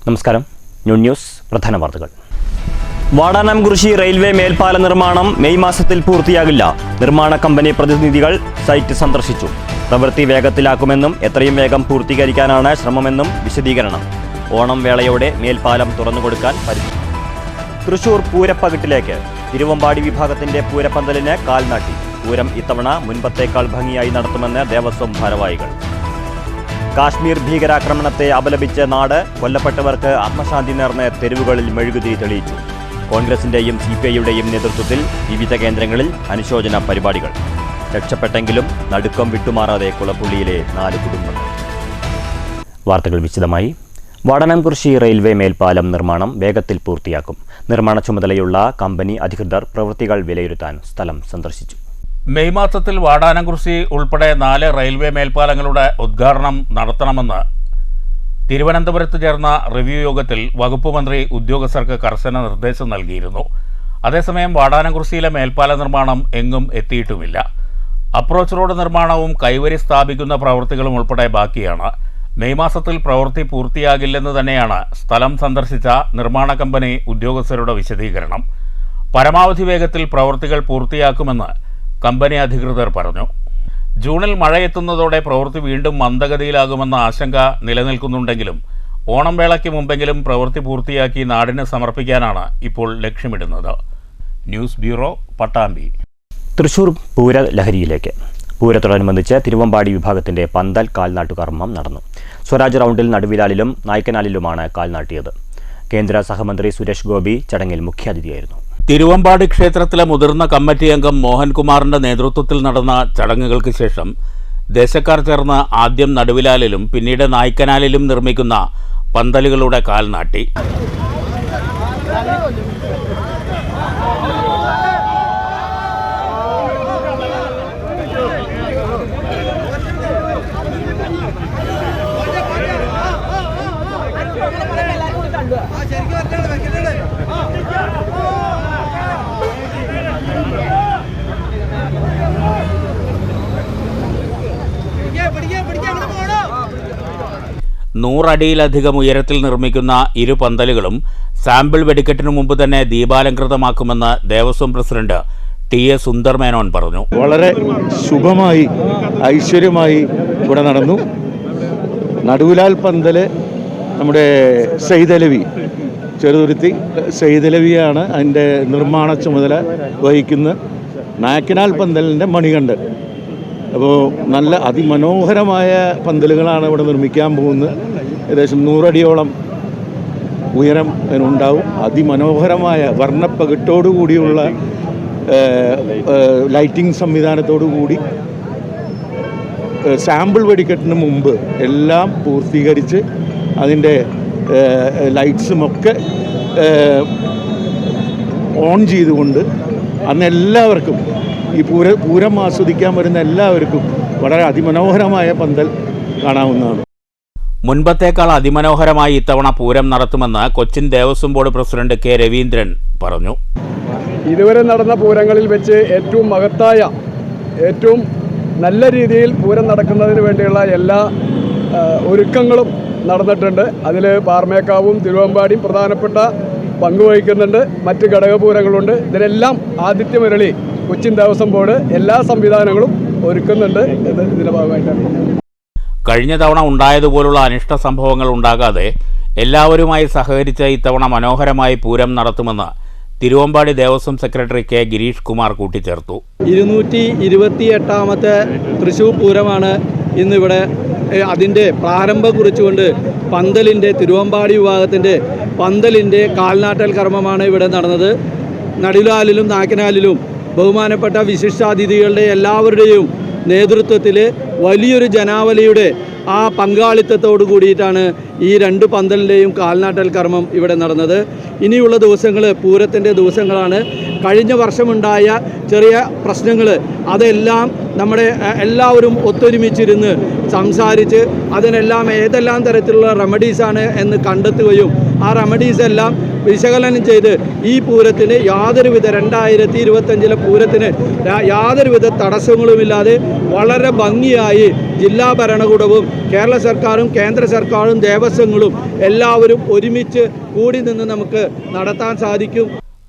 നമസ്കാരം. ന്യൂസ് പ്രധാന വാർത്തകൾ. വാടാനാംകുറിശി റെയിൽവേ മേൽപ്പാല നിർമ്മാണം മെയ് മാസത്തിൽ പൂർത്തിയാകില്ല. നിർമ്മാണ കമ്പനി പ്രതിനിധികൾ സൈറ്റ് സന്ദർശിച്ചു. പ്രവൃത്തി വേഗത്തിലാക്കുമെന്നും എത്രയും വേഗം പൂർത്തീകരിക്കാനാണ് ശ്രമമെന്നും വിശദീകരണം. ഓണം വേളയോടെ മേൽപ്പാലം തുറന്നുകൊടുക്കാൻ പരിധി. തൃശൂർ പൂരപ്പകിട്ടിലേക്ക് തിരുവമ്പാടി വിഭാഗത്തിന്റെ പൂരപ്പന്തലിന് കാൽനാട്ടി. പൂരം ഇത്തവണ മുൻപത്തേക്കാൾ ഭംഗിയായി നടത്തുമെന്ന് ദേവസ്വം ഭാരവാഹികൾ. കാശ്മീർ ഭീകരാക്രമണത്തെ അപലപിച്ച് നാട്. കൊല്ലപ്പെട്ടവർക്ക് ആത്മശാന്തി നേർന്ന് തെരുവുകളിൽ മെഴുകുതിരി തെളിയിച്ചു. കോൺഗ്രസിന്റെയും CPIയുടെയും നേതൃത്വത്തിൽ വിവിധ കേന്ദ്രങ്ങളിൽ അനുശോചന പരിപാടികൾ. രക്ഷപ്പെട്ടെങ്കിലും നടുക്കം വിട്ടുമാറാതെ കുളപ്പുള്ളിയിലെ 4 കുടുംബങ്ങൾ. വാർത്തകൾ വിശദമായി. വാടാനാംകുറിശി റെയിൽവേ മേൽപ്പാലം നിർമ്മാണം വേഗത്തിൽ പൂർത്തിയാക്കും. നിർമ്മാണ ചുമതലയുള്ള കമ്പനി അധികൃതർ പ്രവൃത്തികൾ വിലയിരുത്താൻ സ്ഥലം സന്ദർശിച്ചു. മെയ് മാസത്തിൽ വാടാനാംകുറിശി ഉൾപ്പെടെ 4 റെയിൽവേ മേൽപ്പാലങ്ങളുടെ ഉദ്ഘാടനം നടത്തണമെന്ന് തിരുവനന്തപുരത്ത് ചേർന്ന റിവ്യൂ യോഗത്തിൽ വകുപ്പ് മന്ത്രി ഉദ്യോഗസ്ഥർക്ക് കർശന നിർദ്ദേശം നൽകിയിരുന്നു. അതേസമയം വാടാനാംകുറിശിയിലെ മേൽപ്പാല നിർമ്മാണം എങ്ങും എത്തിയിട്ടുമില്ല. അപ്രോച്ച് റോഡ് നിർമ്മാണവും കൈവരി സ്ഥാപിക്കുന്ന പ്രവൃത്തികളും ഉൾപ്പെടെ ബാക്കിയാണ്. മെയ് മാസത്തിൽ പ്രവൃത്തി പൂർത്തിയാകില്ലെന്ന് തന്നെയാണ് സ്ഥലം സന്ദർശിച്ച നിർമ്മാണ കമ്പനി ഉദ്യോഗസ്ഥരുടെ വിശദീകരണം. പരമാവധി വേഗത്തിൽ പ്രവൃത്തികൾ പൂർത്തിയാക്കുമെന്ന് കമ്പനി അധികൃതർ പറഞ്ഞു. ജൂണിൽ മഴയെത്തുന്നതോടെ പ്രവൃത്തി വീണ്ടും മന്ദഗതിയിലാകുമെന്ന ആശങ്ക നിലനിൽക്കുന്നുണ്ടെങ്കിലും ഓണം വേളയ്ക്ക് മുമ്പെങ്കിലും പ്രവൃത്തി പൂർത്തിയാക്കി നാടിന് സമർപ്പിക്കാനാണ് ഇപ്പോൾ ലക്ഷ്യമിടുന്നത്. News bureau, Pattambi. തൃശൂർ പൂരലഹരിയിലേക്ക്. പൂരത്തോടനുബന്ധിച്ച് തിരുവമ്പാടി വിഭാഗത്തിന്റെ പന്തൽ കാൽനാട്ടുകർമ്മം നടന്നു. സ്വരാജ് റൗണ്ടിൽ നടുവിലാലിലും നായ്ക്കനാലിലുമാണ് കാൽനാട്ടിയത്. കേന്ദ്ര സഹമന്ത്രി സുരേഷ് ഗോപി ചടങ്ങിൽ മുഖ്യാതിഥിയായിരുന്നു. തിരുവമ്പാടി ക്ഷേത്രത്തിലെ മുതിർന്ന കമ്മിറ്റി അംഗം മോഹൻകുമാറിന്റെ നേതൃത്വത്തിൽ നടന്ന ചടങ്ങുകൾക്ക് ശേഷം ദേശക്കാർ ചേർന്ന് ആദ്യം നടുവിലാലിലും പിന്നീട് നായ്ക്കനാലിലും നിർമ്മിക്കുന്ന പന്തലുകളുടെ കാൽനാട്ടി. നൂറടിയിലധികം ഉയരത്തിൽ നിർമ്മിക്കുന്ന ഇരു പന്തലുകളും സാമ്പിൾ വെടിക്കെട്ടിനു മുമ്പ് തന്നെ ദീപാലങ്കൃതമാക്കുമെന്ന് ദേവസ്വം പ്രസിഡന്റ് TS സുന്ദർ മേനോൻ പറഞ്ഞു. വളരെ ശുഭമായി ഐശ്വര്യമായി ഇവിടെ നടന്നു. നടുവിലാൽ പന്തല് നമ്മുടെ സെയ്തലവി ചെറുതുരുത്തി സെയ്തലവിയാണ് അതിൻ്റെ നിർമ്മാണ ചുമതല വഹിക്കുന്നത്. നായ്ക്കനാൽ പന്തലിൻ്റെ മണികണ്ഠൻ. അപ്പോൾ നല്ല അതിമനോഹരമായ പന്തലുകളാണ് ഇവിടെ നിർമ്മിക്കാൻ പോകുന്നത്. ഏകദേശം 100 അടിയോളം ഉയരം അതിനുണ്ടാവും. അതിമനോഹരമായ വർണ്ണപ്പകിട്ടോടു കൂടിയുള്ള ലൈറ്റിംഗ് സംവിധാനത്തോടു കൂടി സാമ്പിൾ വെടിക്കെട്ടിന് മുമ്പ് എല്ലാം പൂർത്തീകരിച്ച് അതിൻ്റെ ലൈറ്റ്സുമൊക്കെ ഓൺ ചെയ്തുകൊണ്ട് അന്ന് എല്ലാവർക്കും ഈ പൂരം ആസ്വദിക്കാൻ വരുന്ന എല്ലാവർക്കും വളരെ അതിമനോഹരമായ പന്തൽ കാണാവുന്നതാണ്. മുൻപത്തേക്കാൾ അതിമനോഹരമായി ഇത്തവണ പൂരം നടത്തുമെന്ന് Cochin Devaswom board president K. Raveendran പറഞ്ഞു. ഇതുവരെ നടന്ന പൂരങ്ങളിൽ വെച്ച് ഏറ്റവും മഹത്തായ, ഏറ്റവും നല്ല രീതിയിൽ പൂരം നടക്കുന്നതിന് വേണ്ടിയുള്ള എല്ലാ ഒരുക്കങ്ങളും നടന്നിട്ടുണ്ട്. അതിൽ പാർമേക്കാവും തിരുവമ്പാടിയും പ്രധാനപ്പെട്ട പങ്കുവഹിക്കുന്നുണ്ട്. മറ്റ് ഘടകപൂരങ്ങളുണ്ട്. ഇതിനെല്ലാം ആതിഥ്യമരുളി കൊച്ചിൻ ദേവസ്വം ബോർഡ് എല്ലാ സംവിധാനങ്ങളും ഒരുക്കുന്നുണ്ട്. ഇതിന്റെ ഭാഗമായിട്ടാണ് കഴിഞ്ഞ തവണ ഉണ്ടായതുപോലുള്ള അനിഷ്ട സംഭവങ്ങൾ ഉണ്ടാകാതെ എല്ലാവരുമായി സഹകരിച്ച് ഇത്തവണ മനോഹരമായി പൂരം നടത്തുമെന്ന് തിരുവമ്പാടി ദേവസ്വം സെക്രട്ടറി K. ഗിരീഷ് കുമാർ കൂട്ടിച്ചേർത്തു. 228ാമത്തെ തൃശ്ശൂർ പൂരമാണ് ഇന്നിവിടെ. അതിൻ്റെ പ്രാരംഭം കുറിച്ചുകൊണ്ട് പന്തലിൻ്റെ തിരുവമ്പാടി വിഭാഗത്തിൻ്റെ പന്തലിൻ്റെ കാൽനാട്ടൽ കർമ്മമാണ് ഇവിടെ നടന്നത്. നടുവിലാലിലും നായ്ക്കനാലിലും ബഹുമാനപ്പെട്ട വിശിഷ്ടാതിഥികളുടെ എല്ലാവരുടെയും നേതൃത്വത്തിൽ വലിയൊരു ജനാവലിയുടെ ആ പങ്കാളിത്തത്തോടു കൂടിയിട്ടാണ് ഈ 2 പന്തലിൻ്റെയും കാൽനാട്ടൽ കർമ്മം ഇവിടെ നടന്നത്. ഇനിയുള്ള ദിവസങ്ങൾ പൂരത്തിൻ്റെ ദിവസങ്ങളാണ്. കഴിഞ്ഞ വർഷമുണ്ടായ ചെറിയ പ്രശ്നങ്ങൾ അതെല്ലാം നമ്മുടെ എല്ലാവരും ഒത്തൊരുമിച്ചിരുന്ന് സംസാരിച്ച് അതിനെല്ലാം ഏതെല്ലാം തരത്തിലുള്ള റെമഡീസാണ് എന്ന് കണ്ടെത്തുകയും ആ റെമഡീസ് എല്ലാം വിശകലനം ചെയ്ത് ഈ പൂരത്തിന് യാതൊരുവിധ 2025 പൂരത്തിന് യാതൊരുവിധ തടസ്സങ്ങളുമില്ലാതെ വളരെ ഭംഗിയായി ജില്ലാ ഭരണകൂടവും കേരള സർക്കാരും കേന്ദ്ര സർക്കാരും ദേവസ്വങ്ങളും എല്ലാവരും ഒരുമിച്ച് കൂടി നിന്ന് നമുക്ക് നടത്താൻ സാധിക്കും.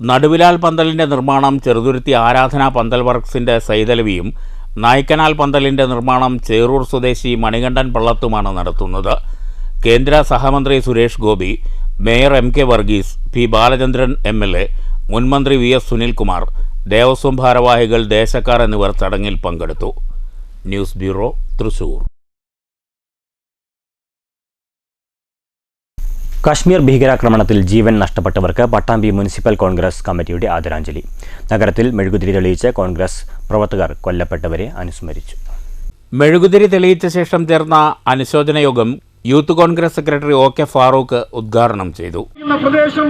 നടുവിലാൽ പന്തലിൻ്റെ നിർമ്മാണം ചെറുതുരുത്തി ആരാധനാ പന്തൽ വർക്സിൻ്റെ സൈതലവിയും നായ്ക്കനാൽ പന്തലിൻ്റെ നിർമ്മാണം ചേറൂർ സ്വദേശി മണികണ്ഠൻ പള്ളത്തുമാണ് നടത്തുന്നത്. കേന്ദ്ര സഹമന്ത്രി Suresh Gopi, mayor MK Varghese, P Balachandran MLA, മുൻമന്ത്രി VS സുനിൽകുമാർ, ദേവസ്വം ഭാരവാഹികൾ, ദേശക്കാർ എന്നിവർ ചടങ്ങിൽ പങ്കെടുത്തു. News bureau, Thrissur. കശ്മീർ ഭീകരാക്രമണത്തിൽ ജീവൻ നഷ്ടപ്പെട്ടവർക്ക് പട്ടാമ്പി മുനിസിപ്പൽ കോൺഗ്രസ് കമ്മിറ്റിയുടെ ആദരാഞ്ജലി. നഗരത്തിൽ മെഴുകുതിരി തെളിയിച്ച് കോൺഗ്രസ് പ്രവർത്തകർ കൊല്ലപ്പെട്ടവരെ അനുസ്മരിച്ചു. മെഴുകുതിരി തെളിയിച്ച ശേഷം ചേർന്ന അനുശോചന യോഗം യൂത്ത് കോൺഗ്രസ് സെക്രട്ടറി OK ഫാറൂഖ് ഉദ്ഘാടനം ചെയ്തു. പ്രദേശം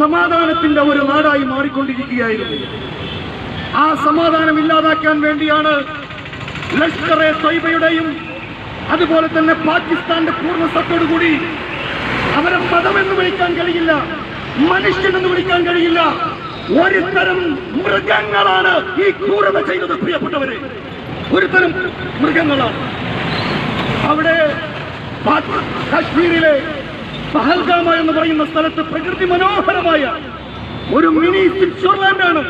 സമാധാനത്തിന്റെ ഒരു നാടായി മാറിക്കൊണ്ടിരിക്കുകയായിരുന്നു. ആ സമാധാനം ഇല്ലാതാക്കാൻ വേണ്ടിയാണ് ലഷ്കർ-e തൊയ്ബയുടെയും അതുപോലെ തന്നെ പാകിസ്ഥാന്റെ പൂർണ്ണസത്തോടുകൂടി അവരെ മതമെന്ന് വിളിക്കാൻ കഴിയില്ല, മനുഷ്യനെന്ന് വിളിക്കാൻ കഴിയില്ല, ഒരു തരം മൃഗങ്ങളാണ് ഈ ക്രൂരത ചെയ്തത്. പ്രിയപ്പെട്ടവരെ, ഒരു തരം മൃഗങ്ങളാണ്. അവിടെ കാശ്മീരിലെ പഹൽഗാമ എന്ന് പറയുന്ന സ്ഥലത്ത് പ്രകൃതി മനോഹരമായ ഒരു മിനി സ്വിറ്റ്സർലാൻഡാണ്.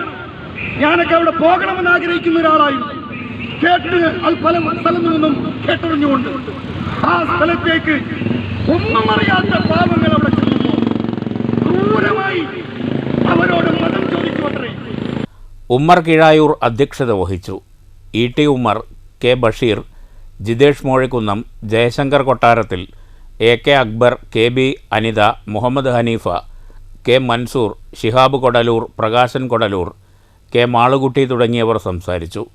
ഞാനൊക്കെ അവിടെ പോകണമെന്ന് ആഗ്രഹിക്കുന്ന ഒരാളായിരുന്നു. കേട്ട് അത് പല സ്ഥലത്തു നിന്നും കേട്ടറിഞ്ഞുകൊണ്ട് ആ സ്ഥലത്തേക്ക് ഒന്നും അറിയാത്ത പാവങ്ങൾ അവിടെ ചെല്ലുമ്പോൾ ക്രൂരമായി അവരോട് മതം ചോദിക്കുമത്രേ. ഉമ്മർ കിഴായൂർ അധ്യക്ഷത വഹിച്ചു. ET ഉമ്മർ, K ബഷീർ, ജിതേഷ് മോഴിക്കുന്നം, ജയശങ്കർ കൊട്ടാരത്തിൽ, AK Akbar, KB Anitha, Muhammad Haneefa, K Mansoor, Shihab Kodalur, Prakashan Kodalur, K Malukutty തുടങ്ങിയവർ സംസാരിച്ചു.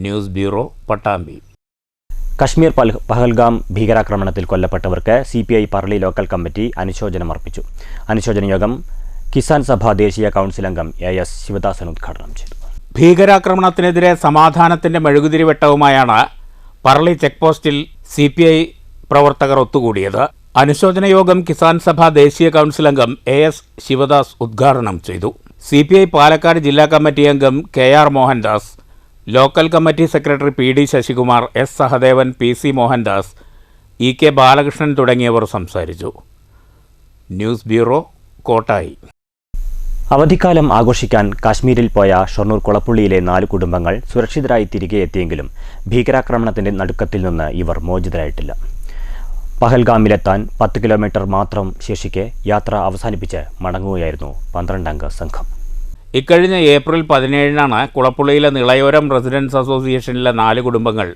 News bureau, Pattambi. കശ്മീർ പഹൽഗാം ഭീകരാക്രമണത്തിൽ കൊല്ലപ്പെട്ടവർക്ക് CPI പറളി ലോക്കൽ കമ്മിറ്റി അനുശോചനം അർപ്പിച്ചു. അനുശോചന യോഗം കിസാൻ സഭ ദേശീയ കൗൺസിൽ അംഗം AS ശിവദാസൻ ഉദ്ഘാടനം ചെയ്തു. ഭീകരാക്രമണത്തിനെതിരെ സമാധാനത്തിൻ്റെ മെഴുകുതിരി വെട്ടവുമായാണ് പറളി ചെക്ക് പോസ്റ്റിൽ CPI പ്രവർത്തകർ ഒത്തുകൂടിയത്. അനുശോചന യോഗം കിസാൻ സഭ ദേശീയ കൗൺസിൽ അംഗം AS ശിവദാസ് ഉദ്ഘാടനം ചെയ്തു. CPI പാലക്കാട് ജില്ലാ കമ്മിറ്റി അംഗം KR Mohandas, local committee secretary PD Sasikumar, S Sahadevan, PC Mohandas, EK Balakrishnan തുടങ്ങിയവർ സംസാരിച്ചു. News bureau, Kottayi. അവധിക്കാലം ആഘോഷിക്കാൻ കാശ്മീരിൽ പോയ ഷൊർണൂർ കുളപ്പുള്ളിയിലെ 4 കുടുംബങ്ങൾ സുരക്ഷിതരായി തിരികെ എത്തിയെങ്കിലും ഭീകരാക്രമണത്തിന്റെ നടുക്കത്തിൽ നിന്ന് ഇവർ മോചിതരായിട്ടില്ല. പഹൽഗാമിലെത്താൻ 10 കിലോമീറ്റർ മാത്രം ശേഷിക്കെ യാത്ര അവസാനിപ്പിച്ച് മടങ്ങുകയായിരുന്നു 12-അംഗ സംഘം. ഇക്കഴിഞ്ഞ ഏപ്രിൽ 17-നാണ് കുളപ്പുള്ളിയിലെ നിളയോരം റെസിഡൻസ് അസോസിയേഷനിലെ 4 കുടുംബങ്ങൾ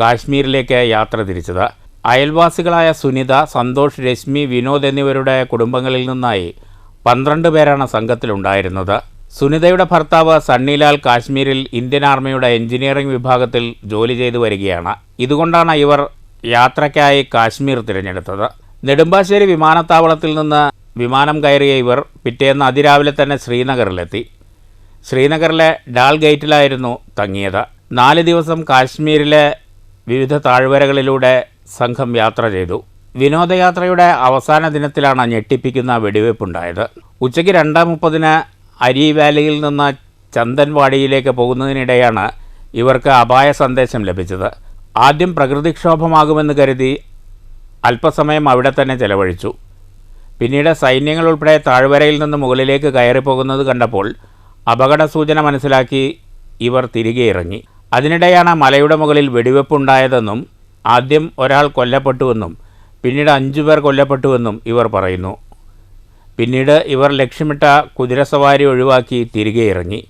കാശ്മീരിലേക്ക് യാത്ര തിരിച്ചത്. അയൽവാസികളായ സുനിത, സന്തോഷ്, രശ്മി, വിനോദ് എന്നിവരുടെ കുടുംബങ്ങളിൽ നിന്നായി 12 പേരാണ് സംഘത്തിലുണ്ടായിരുന്നത്. സുനിതയുടെ ഭർത്താവ് സണ്ണിലാൽ കാശ്മീരിൽ ഇന്ത്യൻ ആർമിയുടെ എഞ്ചിനീയറിംഗ് വിഭാഗത്തിൽ ജോലി ചെയ്തു വരികയാണ്. ഇതുകൊണ്ടാണ് ഇവർ യാത്രയ്ക്കായി കാശ്മീർ തിരഞ്ഞെടുത്തത്. നെടുമ്പാശ്ശേരി വിമാനത്താവളത്തിൽ നിന്ന് വിമാനം കയറിയ ഇവർ പിറ്റേന്ന് അതിരാവിലെ തന്നെ ശ്രീനഗറിലെത്തി. ശ്രീനഗറിലെ ഡാൽ ഗേറ്റിലായിരുന്നു തങ്ങിയത്. 4 ദിവസം കാശ്മീരിലെ വിവിധ താഴ്വരകളിലൂടെ സംഘം യാത്ര ചെയ്തു. വിനോദയാത്രയുടെ അവസാന ദിനത്തിലാണ് ഞെട്ടിപ്പിക്കുന്ന വെടിവെപ്പുണ്ടായത്. ഉച്ചയ്ക്ക് 2:30 അരി വാലിയിൽ നിന്ന് ചന്ദൻവാടിയിലേക്ക് പോകുന്നതിനിടെയാണ് ഇവർക്ക് അപായ സന്ദേശം ലഭിച്ചത്. ആദ്യം പ്രകൃതിക്ഷോഭമാകുമെന്ന് കരുതി അല്പസമയം അവിടെ തന്നെ ചെലവഴിച്ചു. പിന്നീട് സൈന്യങ്ങൾ ഉൾപ്പെടെ താഴ്വരയിൽ നിന്ന് മുകളിലേക്ക് കയറിപ്പോകുന്നത് കണ്ടപ്പോൾ അപകട സൂചന മനസ്സിലാക്കി ഇവർ തിരികെ ഇറങ്ങി. അതിനിടെയാണ് മലയുടെ മുകളിൽ വെടിവെപ്പുണ്ടായതെന്നും ആദ്യം ഒരാൾ കൊല്ലപ്പെട്ടുവെന്നും പിന്നീട് 5 പേർ കൊല്ലപ്പെട്ടുവെന്നും ഇവർ പറയുന്നു. പിന്നീട് ഇവർ ലക്ഷ്യമിട്ട കുതിരസവാരി ഒഴിവാക്കി തിരികെ ഇറങ്ങി.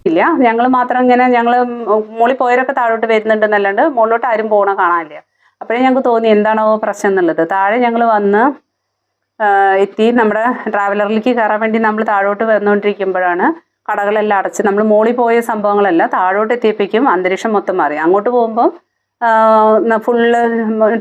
ഇല്ല, ഞങ്ങൾ മാത്രം ഇങ്ങനെ ഞങ്ങൾ മുകളിൽ പോയവരൊക്കെ താഴോട്ട് വരുന്നുണ്ടെന്നല്ലാണ്ട് മുകളിലോട്ട് ആരും പോകണ കാണാനില്ല. അപ്പോഴേ ഞങ്ങൾക്ക് തോന്നി എന്താണോ പ്രശ്നം എന്നുള്ളത്. താഴെ ഞങ്ങൾ വന്ന് എത്തി. നമ്മുടെ ട്രാവലറിലേക്ക് കയറാൻ വേണ്ടി നമ്മൾ താഴോട്ട് വന്നുകൊണ്ടിരിക്കുമ്പോഴാണ് കടകളെല്ലാം അടച്ച്. നമ്മൾ മുകളിൽ പോയ സംഭവങ്ങളല്ല, താഴോട്ട് എത്തിയപ്പോഴേക്കും അന്തരീക്ഷം മൊത്തം മാറി. അങ്ങോട്ട് പോകുമ്പോൾ ഫുള്ള്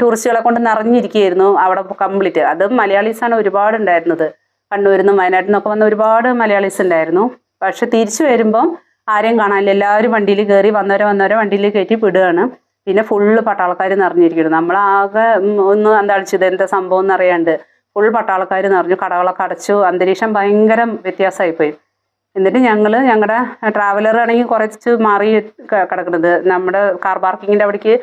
ടൂറിസ്റ്റുകളെ കൊണ്ട് നിറഞ്ഞിരിക്കുകയായിരുന്നു അവിടെ കംപ്ലീറ്റ്. അത് മലയാളീസാണ് ഒരുപാടുണ്ടായിരുന്നത്. കണ്ണൂരിൽ നിന്നും വയനാട്ടിൽ നിന്നൊക്കെ വന്ന ഒരുപാട് മലയാളീസ് ഉണ്ടായിരുന്നു. പക്ഷെ തിരിച്ചു വരുമ്പം ആരെയും കാണാനില്ല. എല്ലാവരും വണ്ടിയിൽ കയറി വന്നവരെ വണ്ടിയിൽ കയറ്റി വിടുകയാണ്. പിന്നെ ഫുള്ള് പട്ടാളക്കാർ നിറഞ്ഞിരിക്കുന്നു. നമ്മളാകെ ഒന്ന് അന്താളിച്ചത് എന്താ സംഭവം എന്നറിയാണ്ട് ഫുൾ പട്ടാളക്കാർ നിറഞ്ഞു. കടകളൊക്കെ അടച്ചു. അന്തരീക്ഷം ഭയങ്കര വ്യത്യാസമായിപ്പോയി. എന്നിട്ട് ഞങ്ങളുടെ ട്രാവലർ ആണെങ്കിൽ കുറച്ച് മാറി കിടക്കുന്നത്. നമ്മുടെ കാർ പാർക്കിങ്ങിൻ്റെ അവിടേക്ക്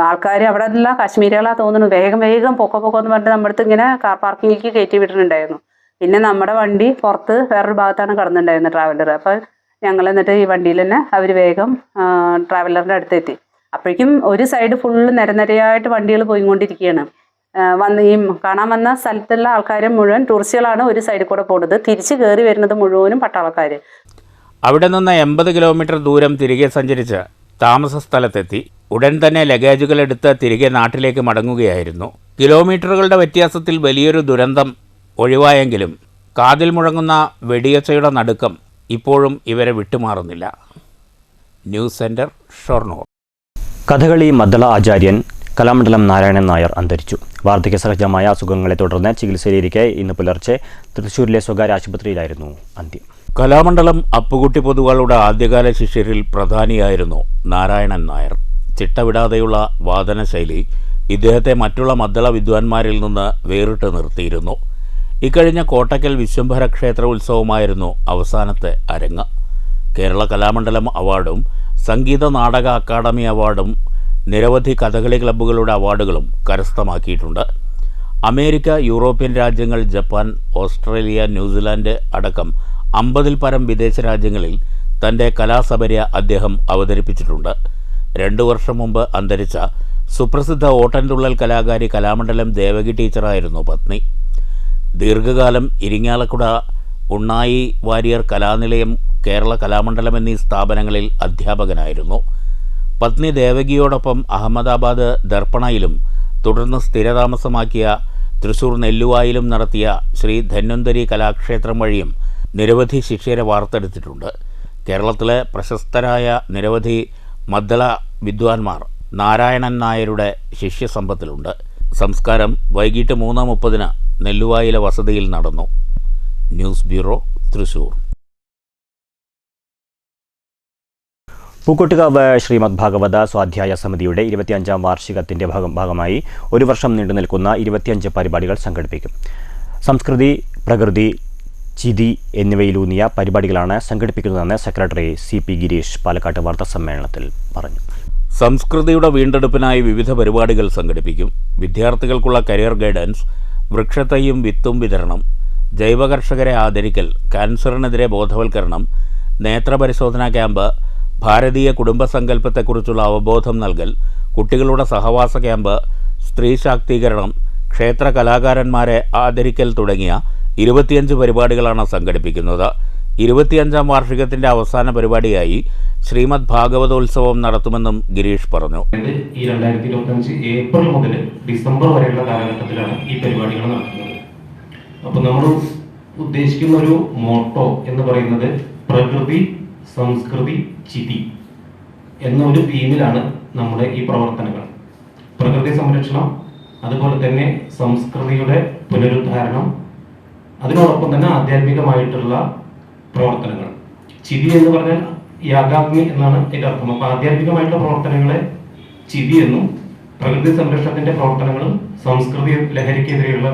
ആൾക്കാർ അവിടെ എല്ലാം കാശ്മീരികളാണ് തോന്നുന്നു, വേഗം വേഗം പൊക്കം എന്ന് പറഞ്ഞിട്ട് നമ്മുടെ അടുത്ത് ഇങ്ങനെ കാർ പാർക്കിങ്ങിലേക്ക് കയറ്റി വിട്ടിട്ടുണ്ടായിരുന്നു. പിന്നെ നമ്മുടെ വണ്ടി പുറത്ത് വേറൊരു ഭാഗത്താണ് കിടന്നിട്ടുണ്ടായിരുന്നത്, ട്രാവലർ. അപ്പോൾ ഞങ്ങൾ എന്നിട്ട് ഈ വണ്ടിയിൽ തന്നെ അവർ വേഗം ട്രാവലറിൻ്റെ അടുത്തെത്തി. അപ്പോഴേക്കും ഒരു സൈഡ് ഫുള്ള് നിരനിരയായിട്ട് വണ്ടികൾ പോയിക്കൊണ്ടിരിക്കുകയാണ്. ഈ കാണാൻ വന്ന സ്ഥലത്തുള്ള ആൾക്കാരും മുഴുവൻ ടൂറിസ്റ്റുകളാണ് ഒരു സൈഡിൽ കൂടെ പോകുന്നത്. തിരിച്ച് കയറി വരുന്നത് മുഴുവനും പട്ടാളക്കാർ. അവിടെ നിന്ന് 80 കിലോമീറ്റർ ദൂരം തിരികെ സഞ്ചരിച്ച് താമസ സ്ഥലത്തെത്തി. ഉടൻ തന്നെ ലഗേജുകൾ എടുത്ത് തിരികെ നാട്ടിലേക്ക് മടങ്ങുകയായിരുന്നു. കിലോമീറ്ററുകളുടെ വ്യത്യാസത്തിൽ വലിയൊരു ദുരന്തം ഒഴിവായെങ്കിലും കാതിൽ മുഴങ്ങുന്ന വെടിയൊച്ചയുടെ നടുക്കം ഇപ്പോഴും ഇവരെ വിട്ടുമാറുന്നില്ല. News centre, Shoranur. കഥകളി മദ്ദള ആചാര്യൻ കലാമണ്ഡലം നാരായണൻ നായർ അന്തരിച്ചു. വാർദ്ധക്യ സഹജമായ അസുഖങ്ങളെ തുടർന്ന് ചികിത്സയിലിരിക്കെ ഇന്ന് പുലർച്ചെ തൃശ്ശൂരിലെ സ്വകാര്യ ആശുപത്രിയിലായിരുന്നു അന്ത്യം. കലാമണ്ഡലം അപ്പുകുട്ടി പൊതുവാളുടെ ആദ്യകാല ശിഷ്യരിൽ പ്രധാനിയായിരുന്നു നാരായണൻ നായർ. ചിട്ടവിടാതെയുള്ള വാദനശൈലി ഇദ്ദേഹത്തെ മറ്റുള്ള മദ്ദള വിദ്വാൻമാരിൽ നിന്ന് വേറിട്ട് നിർത്തിയിരുന്നു. ഇക്കഴിഞ്ഞ കോട്ടക്കൽ വിശ്വംഭര ക്ഷേത്ര ഉത്സവമായിരുന്നു അവസാനത്തെ അരങ്ങ്. കേരള കലാമണ്ഡലം അവാർഡും സംഗീത നാടക അക്കാദമി അവാർഡും നിരവധി കഥകളി ക്ലബ്ബുകളുടെ അവാർഡുകളും കരസ്ഥമാക്കിയിട്ടുണ്ട്. അമേരിക്ക, യൂറോപ്യൻ രാജ്യങ്ങൾ, ജപ്പാൻ, ഓസ്ട്രേലിയ, ന്യൂസിലാൻഡ് അടക്കം 50-ൽ പരം വിദേശ രാജ്യങ്ങളിൽ തൻ്റെ കലാസപര്യ അദ്ദേഹം അവതരിപ്പിച്ചിട്ടുണ്ട്. 2 വർഷം മുമ്പ് അന്തരിച്ച സുപ്രസിദ്ധ ഓട്ടൻതുള്ളൽ കലാകാരി കലാമണ്ഡലം ദേവകി ടീച്ചറായിരുന്നു പത്നി. ദീർഘകാലം ഇരിങ്ങാലക്കുട ഉണ്ണായി വാര്യർ കലാനിലയം, കേരള കലാമണ്ഡലം എന്നീ സ്ഥാപനങ്ങളിൽ അധ്യാപകനായിരുന്നു. പത്നി ദേവകിയോടൊപ്പം അഹമ്മദാബാദ് ദർപ്പണയിലും തുടർന്ന് സ്ഥിരതാമസമാക്കിയ തൃശൂർ നെല്ലുവായിലും നടത്തിയ ശ്രീ ധന്വന്തരി കലാക്ഷേത്രം വഴിയും നിരവധി ശിഷ്യരെ വാർത്തെടുത്തിട്ടുണ്ട്. കേരളത്തിലെ പ്രശസ്തരായ നിരവധി മദ്ദള വിദ്വാൻമാർ നാരായണൻ നായരുടെ ശിഷ്യസമ്പത്തിലുണ്ട്. സംസ്കാരം വൈകിട്ട് 3:30 നെല്ലുവായിലെ വസതിയിൽ നടന്നു. News bureau, Thrissur. പൂക്കോട്ടുകാവ് ശ്രീമദ് ഭാഗവത സ്വാധ്യായ സമിതിയുടെ 25ാം വാർഷികത്തിൻ്റെ ഭാഗമായി 1 വർഷം നീണ്ടുനിൽക്കുന്ന 25 പരിപാടികൾ സംഘടിപ്പിക്കും. സംസ്കൃതി, പ്രകൃതി, ചിതി എന്നിവയിലൂന്നിയ പരിപാടികളാണ് സംഘടിപ്പിക്കുന്നതെന്ന് സെക്രട്ടറി CP ഗിരീഷ് പാലക്കാട്ട് വാർത്താസമ്മേളനത്തിൽ പറഞ്ഞു. സംസ്കൃതിയുടെ വീണ്ടെടുപ്പിനായി വിവിധ പരിപാടികൾ സംഘടിപ്പിക്കും. വിദ്യാർത്ഥികൾക്കുള്ള കരിയർ ഗൈഡൻസ്, വൃക്ഷത്തൈയും വിത്തും വിതരണം, ജൈവ കർഷകരെ ആദരിക്കൽ, ക്യാൻസറിനെതിരെ ബോധവൽക്കരണം, നേത്രപരിശോധനാ ക്യാമ്പ്, ഭാരതീയ കുടുംബസങ്കല്പത്തെക്കുറിച്ചുള്ള അവബോധം നൽകൽ, കുട്ടികളുടെ സഹവാസ ക്യാമ്പ്, സ്ത്രീ ശാക്തീകരണം, ക്ഷേത്ര കലാകാരന്മാരെ ആദരിക്കൽ തുടങ്ങിയ 25 പരിപാടികളാണ് സംഘടിപ്പിക്കുന്നത്. 25ാം വാർഷികത്തിൻ്റെ അവസാന പരിപാടിയായി ശ്രീമദ് ഭാഗവതോത്സവം നടത്തുമെന്നും ഗിരീഷ് പറഞ്ഞു. ഈ 2025 ഏപ്രിൽ മുതൽ ഡിസംബർ വരെയുള്ള കാലഘട്ടത്തിലാണ് ഈ പരിപാടികൾ നടത്തുന്നത്. അപ്പോൾ നമ്മൾ ഉദ്ദേശിക്കുന്ന ഒരു മോട്ടോ എന്ന് പറയുന്നത് പ്രകൃതി, സംസ്കൃതി, ചിതി എന്ന ഒരു തീമിലാണ് നമ്മുടെ ഈ പ്രവർത്തനങ്ങൾ. പ്രകൃതി സംരക്ഷണം, അതുപോലെ തന്നെ സംസ്കൃതിയുടെ പുനരുദ്ധാരണം, അതിനോടൊപ്പം തന്നെ ആധ്യാത്മികമായിട്ടുള്ള പ്രവർത്തനങ്ങൾ. ചിതി എന്ന് പറഞ്ഞാൽ യാഗാഗ്നി എന്നാണ് ഇതിൻ്റെ അർത്ഥം. അപ്പോൾ ആധ്യാത്മികമായിട്ടുള്ള പ്രവർത്തനങ്ങളെ ചിതി എന്നും, പ്രകൃതി സംരക്ഷണത്തിന്റെ പ്രവർത്തനങ്ങളും സംസ്കൃതി ലഹരിക്കെതിരെയുള്ള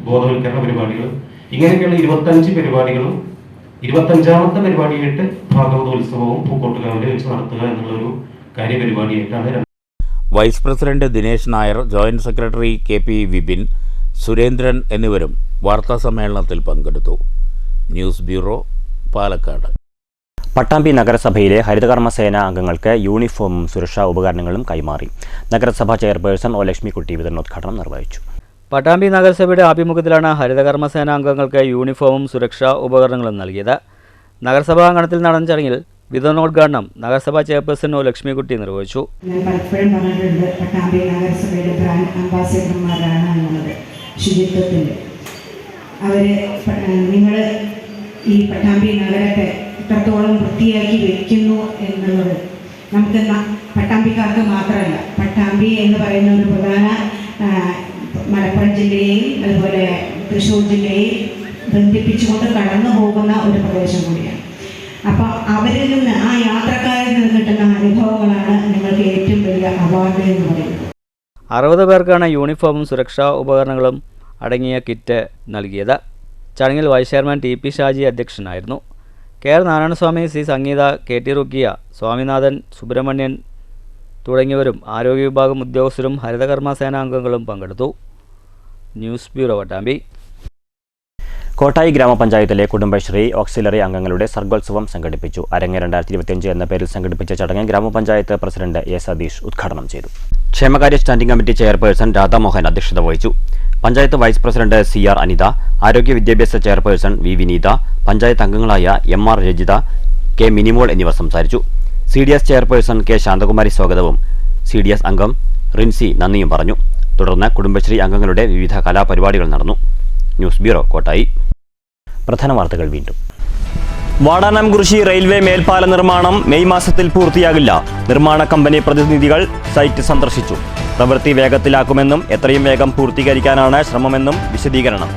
ബോധവൽക്കരണ പരിപാടികൾ, ഇങ്ങനെയൊക്കെയുള്ള 25 പരിപാടികളും 25ാമത്തെ പരിപാടിയായിട്ട് ഭാഗവതോത്സവവും പൂക്കോട്ടുകാവിൽ വെച്ച് നടത്തുക എന്നുള്ളൊരു കാര്യപരിപാടിയായിട്ടാണ്. Vice president Dinesh Nair, joint secretary KP Vipin, Surendran എന്നിവരും വാർത്താസമ്മേളനത്തിൽ പങ്കെടുത്തു. News bureau, Palakkad. പട്ടാമ്പി നഗരസഭയിലെ ഹരിതകർമ്മസേന അംഗങ്ങൾക്ക് യൂണിഫോമും സുരക്ഷാ ഉപകരണങ്ങളും കൈമാറി. നഗരസഭാ ചെയർപേഴ്സൺ O ലക്ഷ്മിക്കുട്ടി വിതരണോദ്ഘാടനം നിർവഹിച്ചു. പട്ടാമ്പി നഗരസഭയുടെ ആഭിമുഖ്യത്തിലാണ് ഹരിതകർമ്മസേന അംഗങ്ങൾക്ക് യൂണിഫോമും സുരക്ഷാ ഉപകരണങ്ങളും നൽകിയത്. നഗരസഭാ അങ്കണത്തിൽ നടന്ന ചടങ്ങിൽ വിതരണോദ്ഘാടനം നഗരസഭാ ചെയർപേഴ്സൺ O ലക്ഷ്മിക്കുട്ടി നിർവഹിച്ചു. ഞാൻ പലപ്പോഴും പറഞ്ഞിട്ടുണ്ട്, പട്ടാമ്പി നഗരസഭയുടെ ബ്രാൻഡ് അംബാസിഡർമാരാണ് എന്നുള്ളത് ശുചിത്വത്തിൻ്റെ. നിങ്ങൾ ഈ പട്ടാമ്പി നഗരത്തെ എത്രത്തോളം വൃത്തിയാക്കി വയ്ക്കുന്നു എന്നുള്ളത് നമുക്ക് പട്ടാമ്പിക്കാർക്ക് മാത്രമല്ല, പട്ടാമ്പി എന്ന് പറയുന്ന ഒരു പ്രധാന മലപ്പുറം ജില്ലയെയും അതുപോലെ തൃശ്ശൂർ ജില്ലയെയും ബന്ധിപ്പിച്ചുകൊണ്ട് കടന്നു പോകുന്ന ഒരു പ്രദേശം കൂടിയാണ്. അപ്പോൾ അവരിൽ നിന്ന്, ആ യാത്രക്കാരിൽ നിന്ന് കിട്ടുന്ന അനുഭവങ്ങളാണ് നിങ്ങൾക്ക് ഏറ്റവും വലിയ അവാർഡ് എന്ന് പറയുന്നത്. 60 പേർക്കാണ് യൂണിഫോമും സുരക്ഷാ ഉപകരണങ്ങളും അടങ്ങിയ കിറ്റ് നൽകിയത്. ചടങ്ങിൽ വൈസ് ചെയർമാൻ TP ഷാജി അധ്യക്ഷനായിരുന്നു. KR നാരായണസ്വാമി, C സംഗീത, KT റുക്കിയ, സ്വാമിനാഥൻ, സുബ്രഹ്മണ്യൻ, തുടങ്ങിയവരും ആരോഗ്യ വിഭാഗം ഉദ്യോഗസ്ഥരും ഹരിതകർമ്മസേന അംഗങ്ങളും പങ്കെടുത്തു. News bureau Pattambi. കോട്ടായി ഗ്രാമപഞ്ചായത്തിലെ കുടുംബശ്രീ ഓക്സിലറി അംഗങ്ങളുടെ സർഗോത്സവം സംഘടിപ്പിച്ചു. അരങ്ങ് 2025 എന്ന പേരിൽ സംഘടിപ്പിച്ച ചടങ്ങ് ഗ്രാമപഞ്ചായത്ത് പ്രസിഡന്റ് എ സതീഷ് ഉദ്ഘാടനം ചെയ്തു. ക്ഷേമകാര്യ സ്റ്റാൻഡിംഗ് കമ്മിറ്റി ചെയർപേഴ്സൺ രാധാമോഹൻ അധ്യക്ഷത വഹിച്ചു. Panchayat vice president CR Anitha, ആരോഗ്യ വിദ്യാഭ്യാസ ചെയർപേഴ്സൺ വി വിനീത, പഞ്ചായത്ത് അംഗങ്ങളായ MR രജിത, കെ മിനിമോൾ എന്നിവർ സംസാരിച്ചു. CDS ചെയർപേഴ്സൺ കെ ശാന്തകുമാരി സ്വാഗതവും CDS അംഗം റിൻസി നന്ദിയും പറഞ്ഞു. തുടർന്ന് കുടുംബശ്രീ അംഗങ്ങളുടെ വിവിധ കലാപരിപാടികൾ നടന്നു. News bureau Kottayi. പ്രധാന വാർത്തകൾ വീണ്ടും. വാടാനാംകുറിശി റെയിൽവേ മേൽപ്പാല നിർമ്മാണം മെയ് മാസത്തിൽ പൂർത്തിയാകില്ല. നിർമ്മാണ കമ്പനി പ്രതിനിധികൾ സൈറ്റ് സന്ദർശിച്ചു. പ്രവൃത്തി വേഗത്തിലാക്കുമെന്നും എത്രയും വേഗം പൂർത്തീകരിക്കാനാണ് ശ്രമമെന്നും വിശദീകരണം.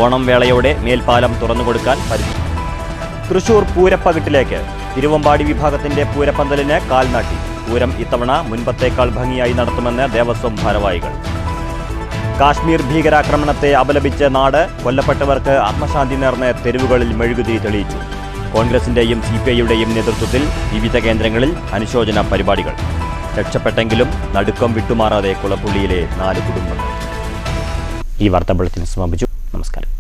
ഓണം വേളയോടെ മേൽപ്പാലം തുറന്നുകൊടുക്കാൻ പരിധി. തൃശൂർ പൂരപ്പകിട്ടിലേക്ക് തിരുവമ്പാടി വിഭാഗത്തിന്റെ പൂരപ്പന്തലിന് കാൽനാട്ടി. പൂരം ഇത്തവണ മുൻപത്തേക്കാൾ ഭംഗിയായി നടത്തുമെന്ന് ദേവസ്വം ഭാരവാഹികൾ. കാശ്മീർ ഭീകരാക്രമണത്തെ അപലപിച്ച് നാട്, കൊല്ലപ്പെട്ടവർക്ക് ആത്മശാന്തി നേർന്ന് തെരുവുകളിൽ മെഴുകുതിരി തെളിയിച്ചു. കോൺഗ്രസിന്റെയും CPIയുടെയും നേതൃത്വത്തിൽ വിവിധ കേന്ദ്രങ്ങളിൽ അനുശോചന പരിപാടികൾ. രക്ഷപ്പെട്ടെങ്കിലും നടുക്കം വിട്ടുമാറാതെ കുളപ്പുള്ളിയിലെ 4 കുടുംബങ്ങൾ. ഈ വാർത്താ ബുള്ളറ്റിൻ സമാപിച്ചു. നമസ്കാരം.